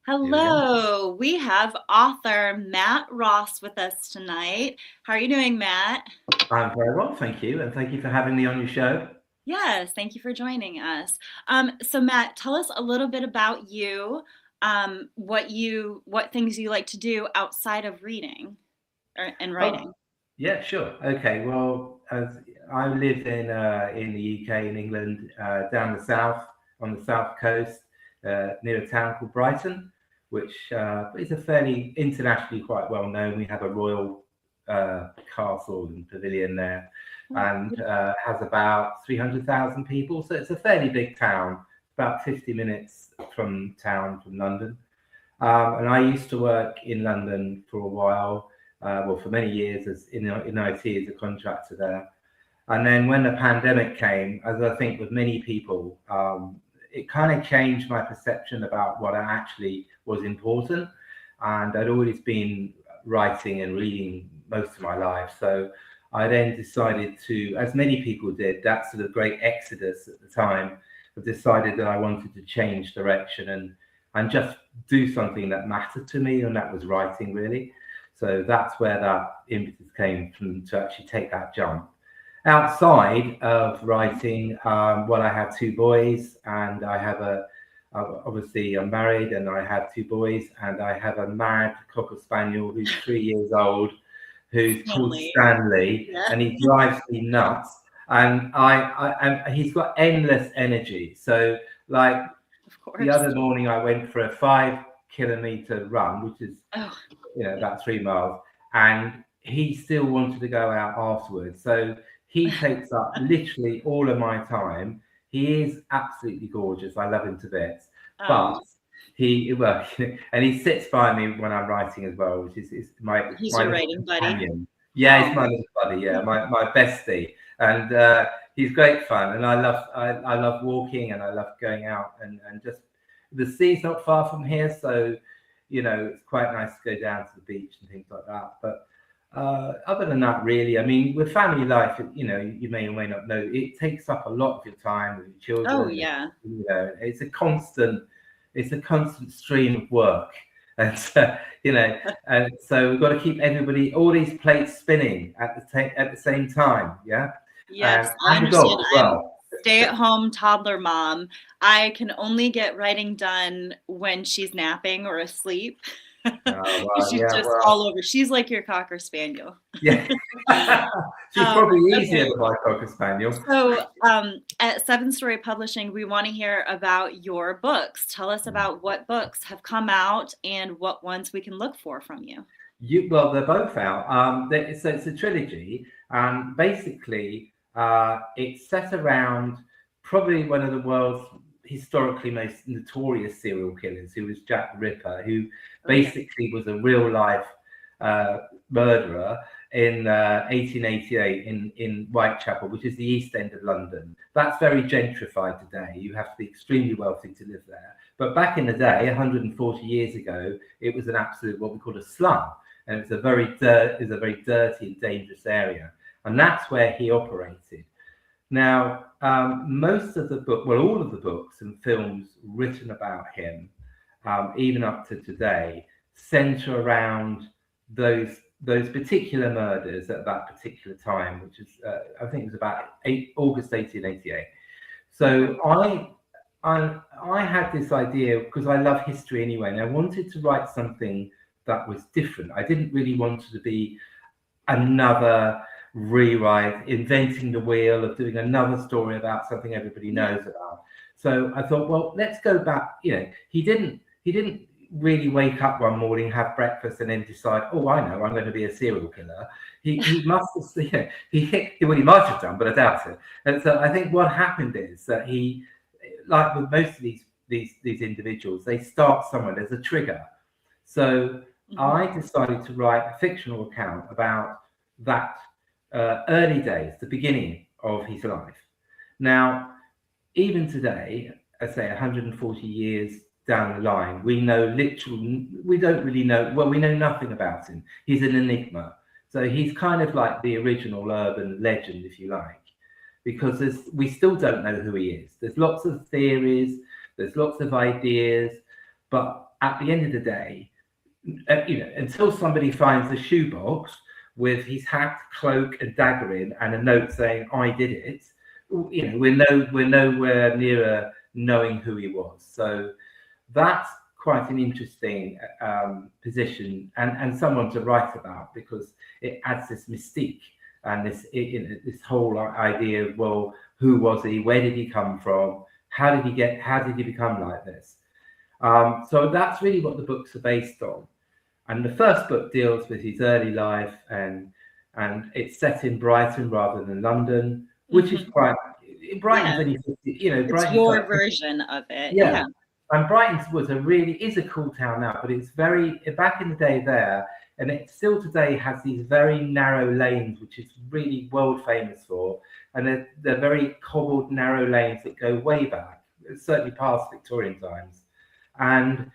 Here we go. Hello, we have author Matt Ross with us tonight. How are you doing, Matt? I'm very well, thank you, and thank you for having me on your show. Yes, thank you for joining us. So Matt, tell us a little bit about you, what things you like to do outside of reading and Oh, writing. yeah, sure. Okay, well, as I lived in the UK, in England, down the south, on the south coast, near a town called Brighton, which is a fairly internationally quite well known. We have a royal castle and pavilion there, Oh, and beautiful. has about 300,000 people. So it's a fairly big town, about 50 minutes from town from London. And I used to work in London for a while, well, for many years as in IT as a contractor there. And then when the pandemic came, as I think with many people, it kind of changed my perception about what actually was important. And I'd always been writing and reading most of my life. So I then decided to, as many people did, that sort of great exodus at the time, I decided that I wanted to change direction and just do something that mattered to me, and that was writing really. So that's where that impetus came from, to actually take that jump. Outside of writing, well, I have two boys, and I have obviously I'm married, and I have two boys, and I have a mad cocker spaniel who's 3 years old, who's called Stanley. Stanley, Yeah, and he drives me nuts. And and he's got endless energy. So like of the course. other morning, I went for a 5 kilometer run, which is Oh, yeah. about 3 miles, and he still wanted to go out afterwards. So he takes up literally all of my time. He is absolutely gorgeous. I love him to bits, but Um, he well, and he sits by me when I'm writing as well, which is he's my your little writing buddy. companion. Yeah, he's Oh, my little buddy. Yeah, my bestie, and he's great fun. And I love walking, and I love going out and just the sea's not far from here, so it's quite nice to go down to the beach and things like that. But other than that, really, I mean, with family life, you may or may not know, it takes up a lot of your time with your oh children. yeah. It's a constant stream of work, and and so we've got to keep all these plates spinning at the same time, yeah, Yes, I and the dog understand. as I'm well. stay-at-home toddler mom. I can only get writing done when she's napping or asleep. Well, She's yeah, just well, all over. She's like your cocker spaniel. yeah. She's probably easier Okay. than my cocker spaniel. So, at Seven Story Publishing, we want to hear about your books. Tell us about what books have come out and what ones we can look for from you. Well, they're both out. It's a trilogy, and basically, it's set around probably one of the world's historically most notorious serial killers, who was Jack the Ripper, who Oh yeah. basically was a real life murderer in 1888 in Whitechapel, which is the East End of London. That's very gentrified today. You have to be extremely wealthy to live there. But back in the day, 140 years ago, it was an absolute what we call a slum, and it's a very dirty and dangerous area, and that's where he operated. Now, most of the book, well, all of the books and films written about him, even up to today, center around those particular murders at that particular time, which is I think it was about August 1888. Okay. So I had this idea because I love history anyway, and I wanted to write something that was different. I didn't really want it to be another rewrite, inventing the wheel of doing another story about something everybody Yeah. knows about. So I thought, well, let's go back. He didn't really wake up one morning, have breakfast, and then decide, oh, I know, I'm going to be a serial killer. He must have, he might have done, but I doubt it. And so I think what happened is that he, like with most of these individuals, they start somewhere. There's a trigger. So Mhm. I decided to write a fictional account about that early days, the beginning of his life. Now, even today, I say 140 years down the line, we don't really know, well, we know nothing about him. He's an enigma. So he's kind of like the original urban legend, if you like, because we still don't know who he is. There's lots of theories, there's lots of ideas, but at the end of the day, until somebody finds a shoebox with his hat, cloak, and dagger in, and a note saying "I did it," we're nowhere nearer knowing who he was. So that's quite an interesting position and someone to write about, because it adds this mystique and this whole idea of, well, who was he? Where did he come from? How did he become like this? So that's really what the books are based on. And the first book deals with his early life, and it's set in Brighton rather than London, which is quite. Brighton's only 50, it's Brighton's your version of it. Yeah. And Brighton is a cool town now, but it's very, back in the day there, and it still today has these very narrow lanes, which it's really world famous for. And they're very cobbled, narrow lanes that go way back, certainly past Victorian times. And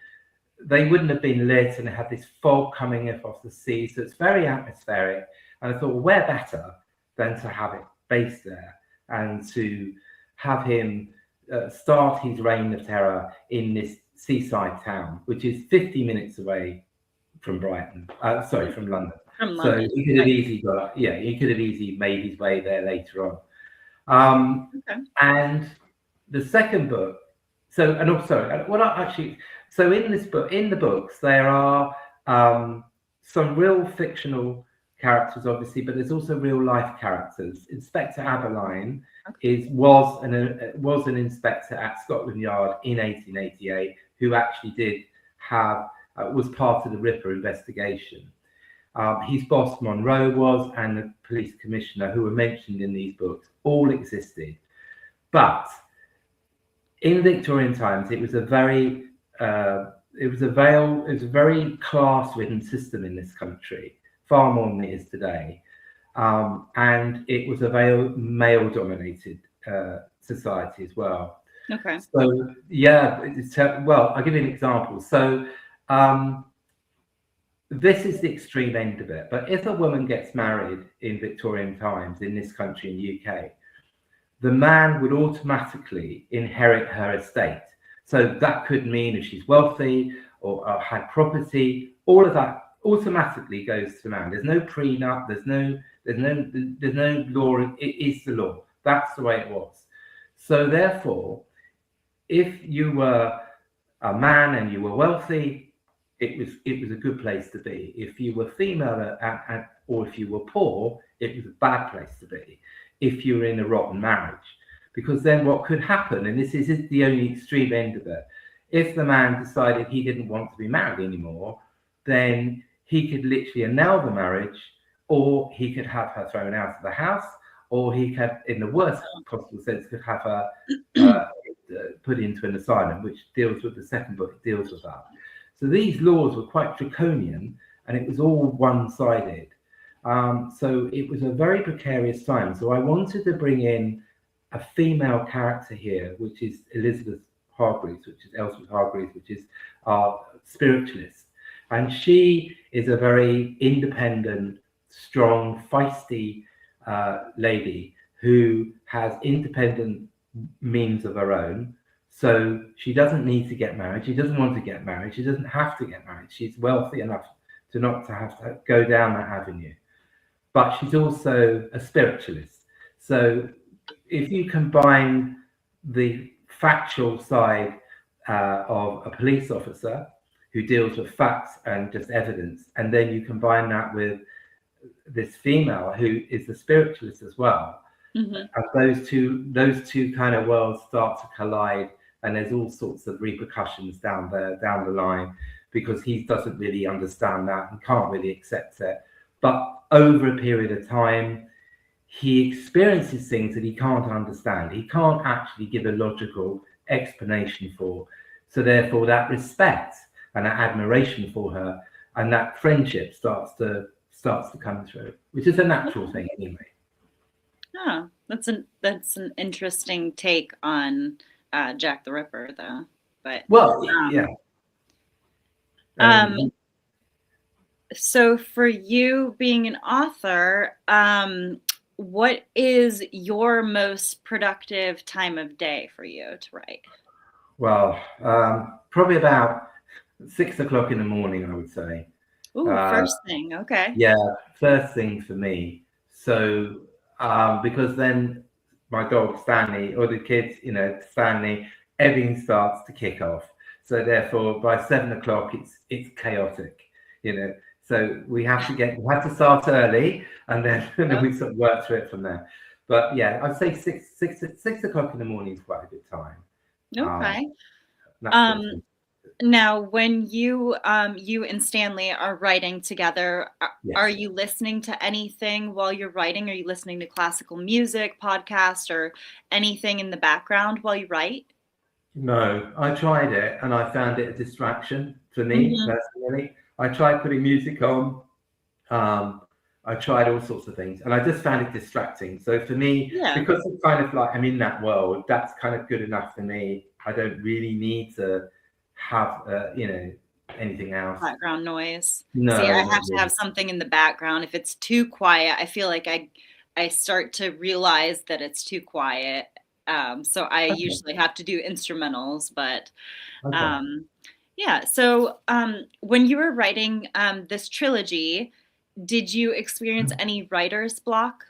they wouldn't have been lit, and it had this fog coming off the sea. So it's very atmospheric. And I thought, well, where better than to have it based there and to have him start his reign of terror in this seaside town, which is 50 minutes away from Brighton. From London. So he could have easily made his way there later on. And the second book. So in the books there are some real fictional characters, obviously, but there's also real life characters. Inspector Aberline was an inspector at Scotland Yard in 1888 who actually was part of the Ripper investigation. His boss Monroe was, and the police commissioner who were mentioned in these books, all existed. But in Victorian times, it was a very class-ridden system in this country, far more than it is today. And it was a very male-dominated society as well. Okay. So I'll give you an example. So this is the extreme end of it. But if a woman gets married in Victorian times in this country, in the UK, the man would automatically inherit her estate. So that could mean if she's wealthy or had property, all of that automatically goes to the man. There's no prenup. There's no law. It is the law. That's the way it was. So therefore, if you were a man and you were wealthy, it was a good place to be. If you were female or if you were poor, it was a bad place to be. If you were in a rotten marriage, because then what could happen, and this is the only extreme end of it, if the man decided he didn't want to be married anymore, then he could literally annul the marriage, or he could have her thrown out of the house, or he could, in the worst possible sense, could have her put into an asylum, which deals with the second book, deals with that. So these laws were quite draconian, and it was all one-sided. So it was a very precarious time. So I wanted to bring in a female character here, which is Elizabeth Hargreaves, which is Elspeth Hargreaves, which is our spiritualist. And she is a very independent, strong, feisty lady who has independent means of her own. So she doesn't need to get married. She doesn't want to get married. She doesn't have to get married. She's wealthy enough to not to have to go down that avenue. But she's also a spiritualist. So if you combine the factual side of a police officer who deals with facts and just evidence, and then you combine that with this female who is the spiritualist as well, and those two kind of worlds start to collide, and there's all sorts of repercussions down the line, because he doesn't really understand that and can't really accept it. But over a period of time, he experiences things that he can't understand. He can't actually give a logical explanation for. So therefore, that respect and that admiration for her and that friendship starts to come through, which is a natural thing anyway. Oh, that's an interesting take on Jack the Ripper, though. But yeah. So for you being an author, what is your most productive time of day for you to write? Well, probably about 6 o'clock in the morning, I would say. Ooh, first thing. Okay. Yeah, first thing for me. So, because then my dog Stanley, or the kids, Stanley, everything starts to kick off. So therefore, by 7 o'clock, it's chaotic, So we have to start early, and then we sort of work through it from there. But yeah, I'd say 6 o'clock in the morning is quite a good time. Okay. Sort of Now, when you and Stanley are writing together, Yes. are you listening to anything while you're writing? Are you listening to classical music, podcast, or anything in the background while you write? No, I tried it and I found it a distraction for me personally. I tried putting music on. I tried all sorts of things and I just found it distracting. So for me, because it's kind of like I'm in that world, that's kind of good enough for me. I don't really need to have, anything else. Background noise. No, See, I have to have something in the background. If it's too quiet, I feel like I start to realize that it's too quiet. So I usually have to do instrumentals, but yeah. So when you were writing this trilogy, did you experience any writer's block?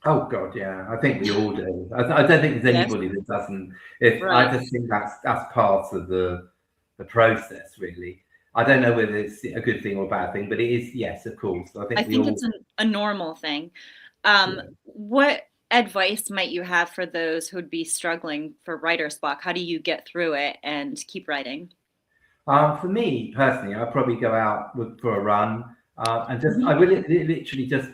Oh God, yeah. I think we all do. I don't think there's anybody that doesn't. I just think that's part of the process, really. I don't know whether it's a good thing or a bad thing, but it is. Yes, of course. I think it's a normal thing. What advice might you have for those who'd be struggling for writer's block? How do you get through it and keep writing? For me personally, I'd probably go out for a run and I will literally just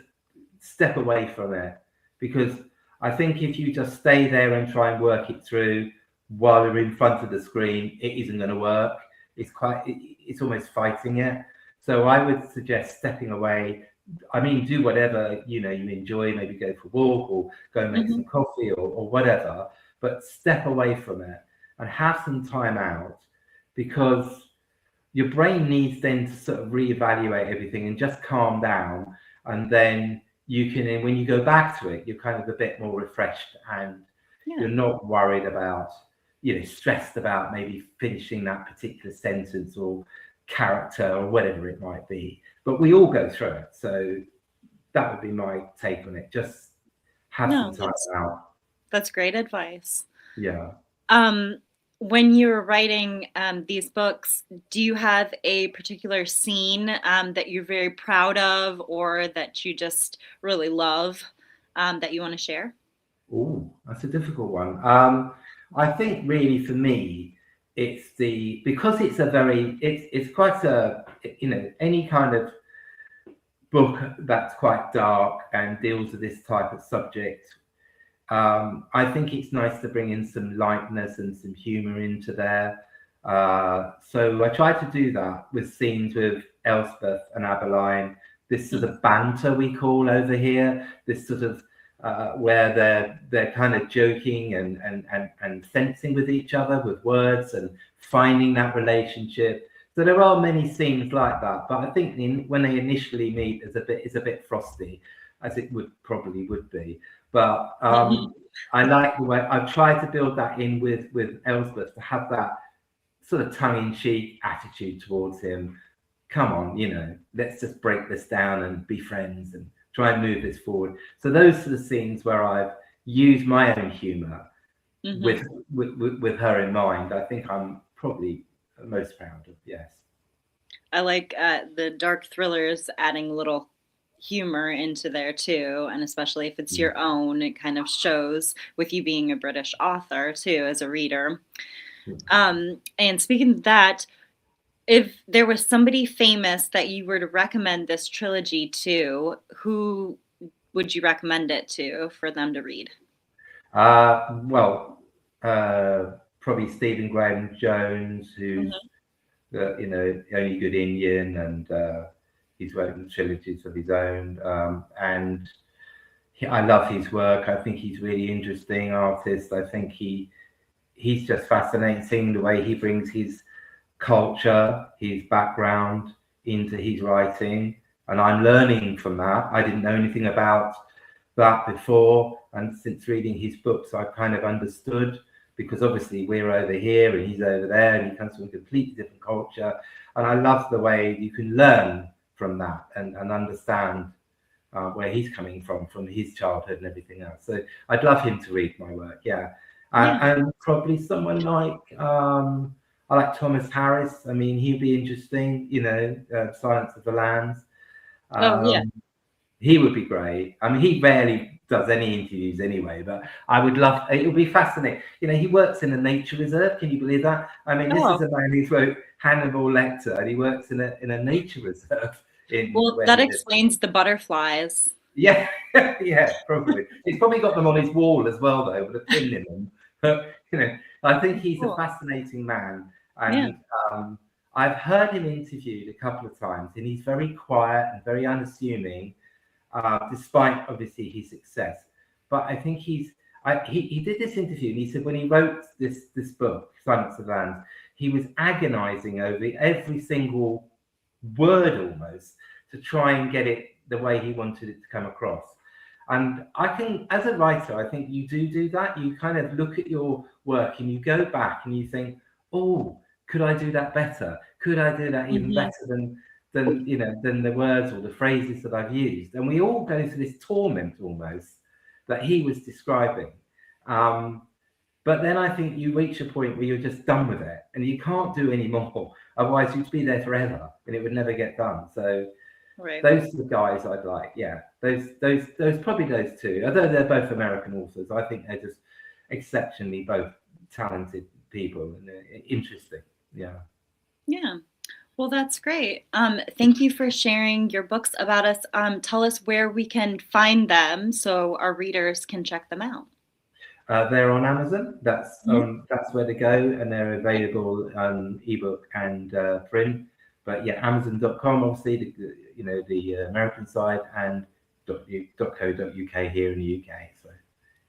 step away from it, because I think if you just stay there and try and work it through while you're in front of the screen, it isn't going to work. It's almost fighting it. So I would suggest stepping away. I mean, do whatever you enjoy. Maybe go for a walk or go and make some coffee or whatever. But step away from it and have some time out, because your brain needs then to sort of reevaluate everything and just calm down. And then you can, when you go back to it, you're kind of a bit more refreshed and you're not worried about, stressed about maybe finishing that particular sentence or character or whatever it might be. But we all go through it. So that would be my take on it. Just have some time out. That's great advice. Yeah. When you're writing these books, do you have a particular scene that you're very proud of or that you just really love that you want to share? Oh, that's a difficult one. I think really for me, it's because it's it's quite a, any kind of book that's quite dark and deals with this type of subject. I think it's nice to bring in some lightness and some humor into there. So I tried to do that with scenes with Elspeth and Adeline, this sort of banter we call over here, this sort of where they're kind of joking and fencing with each other with words and finding that relationship. So there are many scenes like that, but I think when they initially meet, it's a bit frosty, as it probably would be. But I like the way I've tried to build that in with Elspeth, to have that sort of tongue-in-cheek attitude towards him. Come on, let's just break this down and be friends and try and move this forward. So those are the scenes where I've used my own humor with her in mind. I think I'm probably most proud of. Yes. I like the dark thrillers adding a little humor into there too, and especially if it's your own, it kind of shows with you being a British author too as a reader. And speaking of that, if there was somebody famous that you were to recommend this trilogy to, who would you recommend it to for them to read? Probably Stephen Graham Jones, who's Only Good Indian, and he's written trilogies of his own. And I love his work. I think he's really interesting artist. I think he's just fascinating, seeing the way he brings his culture, his background into his writing, and I'm learning from that. I didn't know anything about that before, and since reading his books I've kind of understood because obviously we're over here and he's over there, and he comes from a completely different culture. And I love the way you can learn from that and understand where he's coming from his childhood and everything else. So I'd love him to read my work, yeah. And probably someone like, I like Thomas Harris. I mean, he'd be interesting, you know, Silence of the Lambs. He would be great. I mean, he rarely does any interviews anyway, but I would love, it would be fascinating. You know, he works in a nature reserve. Can you believe that? I mean, this is a man who's wrote Hannibal Lecter, and he works in a nature reserve. That explains the butterflies. Yeah, yeah, probably. He's probably got them on his wall as well, though, with a pin in them. But, you know, I think he's a fascinating man. And I've heard him interviewed a couple of times, and he's very quiet and very unassuming, despite obviously his success. But I think he did this interview, and he said when he wrote this book, Silence of the Lambs, he was agonizing over every single word almost to try and get it the way he wanted it to come across. And I can, as a writer, I think you do that. You kind of look at your work and you go back and you think, oh, could I do that better? Could I do that even better than the words or the phrases that I've used? And we all go through this torment almost that he was describing. But then I think you reach a point where you're just done with it and you can't do any more. Otherwise you'd be there forever and it would never get done. So those are the guys I'd like. Yeah, those probably those two. Although they're both American authors, I think they're just exceptionally both talented people and interesting. Yeah. Well, that's great. Thank you for sharing your books about us. Tell us where we can find them so our readers can check them out. They're on Amazon. That's where they go, and they're available on ebook and print. But yeah, Amazon.com, obviously, the American side, and .co.uk here in the UK. So.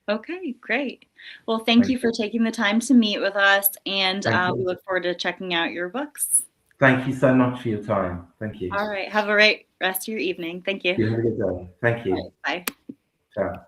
Okay, great. Well, thank you for taking the time to meet with us, and we look forward to checking out your books. Thank you so much for your time. Thank you. All right. Have a great rest of your evening. Thank you. You have a good day. Thank you. Bye. Ciao.